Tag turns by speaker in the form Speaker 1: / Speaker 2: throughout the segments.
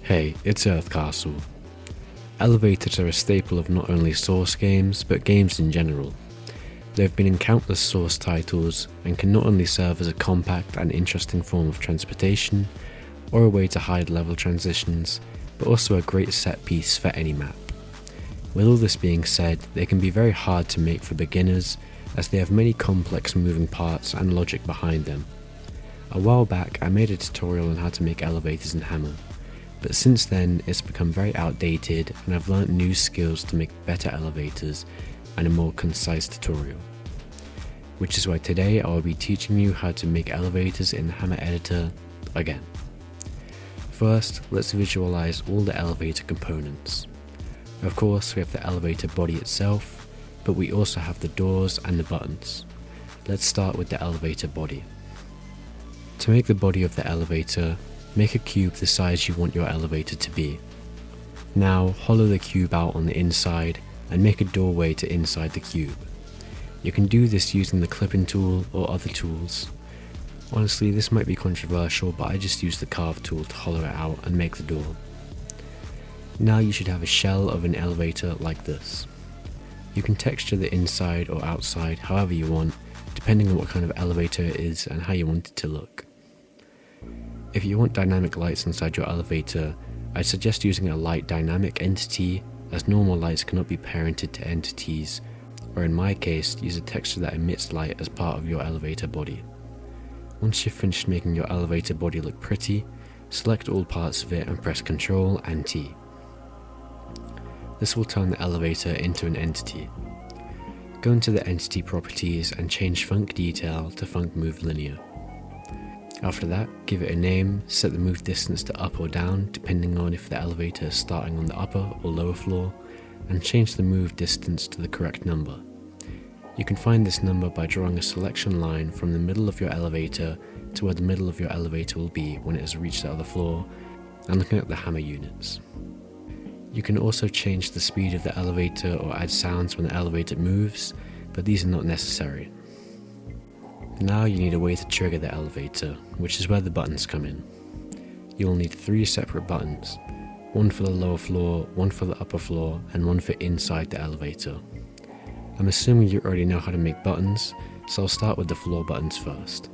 Speaker 1: Hey, it's Earth Castle. Elevators are a staple of not only Source games, but games in general. They have been in countless Source titles and can not only serve as a compact and interesting form of transportation, or a way to hide level transitions, but also a great set piece for any map. With all this being said, they can be very hard to make for beginners, as they have many complex moving parts and logic behind them. A while back I made a tutorial on how to make elevators in Hammer, but since then it's become very outdated and I've learnt new skills to make better elevators and a more concise tutorial. Which is why today I will be teaching you how to make elevators in the Hammer editor again. First, let's visualize all the elevator components. Of course we have the elevator body itself, but we also have the doors and the buttons. Let's start with the elevator body. To make the body of the elevator, make a cube the size you want your elevator to be. Now hollow the cube out on the inside and make a doorway to inside the cube. You can do this using the clipping tool or other tools. Honestly, this might be controversial, but I just use the carve tool to hollow it out and make the door. Now you should have a shell of an elevator like this. You can texture the inside or outside however you want, depending on what kind of elevator it is and how you want it to look. If you want dynamic lights inside your elevator, I'd suggest using a light dynamic entity, as normal lights cannot be parented to entities, or in my case, use a texture that emits light as part of your elevator body. Once you've finished making your elevator body look pretty, select all parts of it and press Ctrl and T. This will turn the elevator into an entity. Go into the entity properties and change Func Detail to Func Move Linear. After that, give it a name, set the move distance to up or down depending on if the elevator is starting on the upper or lower floor, and change the move distance to the correct number. You can find this number by drawing a selection line from the middle of your elevator to where the middle of your elevator will be when it has reached the other floor, and looking at the hammer units. You can also change the speed of the elevator or add sounds when the elevator moves, but these are not necessary. Now you need a way to trigger the elevator, which is where the buttons come in. You will need 3 separate buttons, one for the lower floor, one for the upper floor, and one for inside the elevator. I'm assuming you already know how to make buttons, so I'll start with the floor buttons first.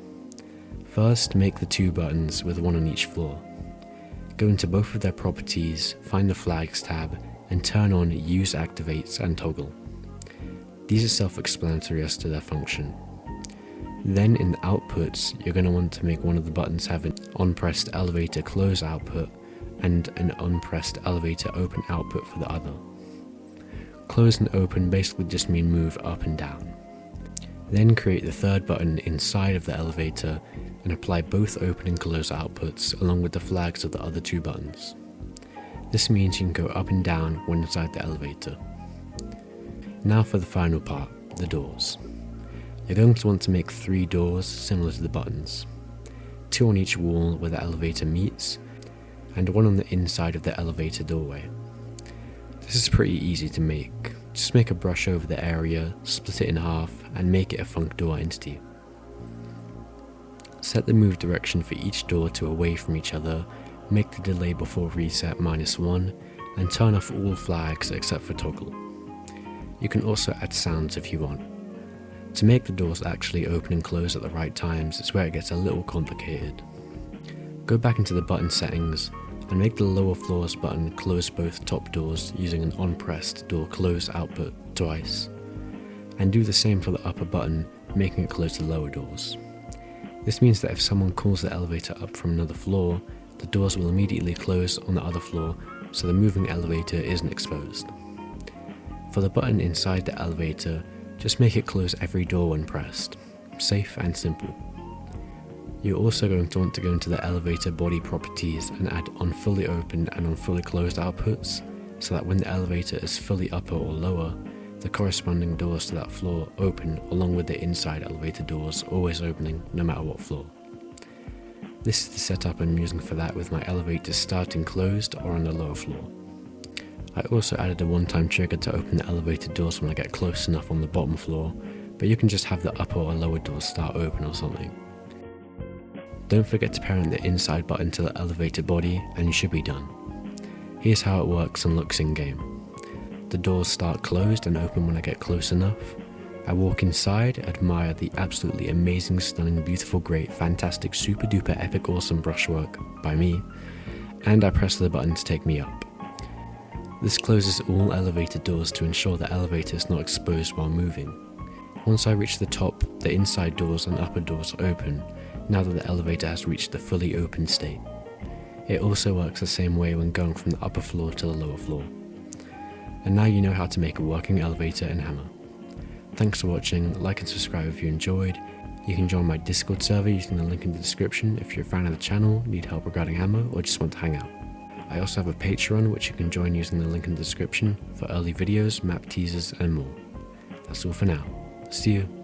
Speaker 1: First, make the 2 buttons with one on each floor. Go into both of their properties, find the flags tab, and turn on Use Activates and Toggle. These are self-explanatory as to their function. Then in the outputs, you're going to want to make one of the buttons have an unpressed elevator close output and an unpressed elevator open output for the other. Close and open basically just mean move up and down. Then create the 3rd button inside of the elevator and apply both open and close outputs along with the flags of the other 2 buttons. This means you can go up and down when inside the elevator. Now for the final part, the doors. You're going to want to make 3 doors similar to the buttons. 2 on each wall where the elevator meets, and 1 on the inside of the elevator doorway. This is pretty easy to make. Just make a brush over the area, split it in half, and make it a Func Door entity. Set the move direction for each door to away from each other, make the delay before reset -1, and turn off all flags except for toggle. You can also add sounds if you want. To make the doors actually open and close at the right times is where it gets a little complicated. Go back into the button settings and make the lower floors button close both top doors using an unpressed door close output twice, and do the same for the upper button, making it close the lower doors. This means that if someone calls the elevator up from another floor, the doors will immediately close on the other floor, so the moving elevator isn't exposed. For the button inside the elevator, just make it close every door when pressed. Safe and simple. You're also going to want to go into the elevator body properties and add on fully opened and on fully closed outputs, so that when the elevator is fully upper or lower, the corresponding doors to that floor open along with the inside elevator doors always opening no matter what floor. This is the setup I'm using for that, with my elevators starting closed or on the lower floor. I also added a one-time trigger to open the elevator doors when I get close enough on the bottom floor, but you can just have the upper or lower doors start open or something. Don't forget to parent the inside button to the elevator body and you should be done. Here's how it works and looks in game. The doors start closed and open when I get close enough. I walk inside, admire the absolutely amazing, stunning, beautiful, great, fantastic, super duper epic awesome brushwork by me, and I press the button to take me up. This closes all elevator doors to ensure the elevator is not exposed while moving. Once I reach the top, the inside doors and upper doors are open, now that the elevator has reached the fully open state. It also works the same way when going from the upper floor to the lower floor. And now you know how to make a working elevator in Hammer. Thanks for watching, like and subscribe if you enjoyed. You can join my Discord server using the link in the description if you're a fan of the channel, need help regarding Hammer, or just want to hang out. I also have a Patreon which you can join using the link in the description for early videos, map teasers and more. That's all for now. See you.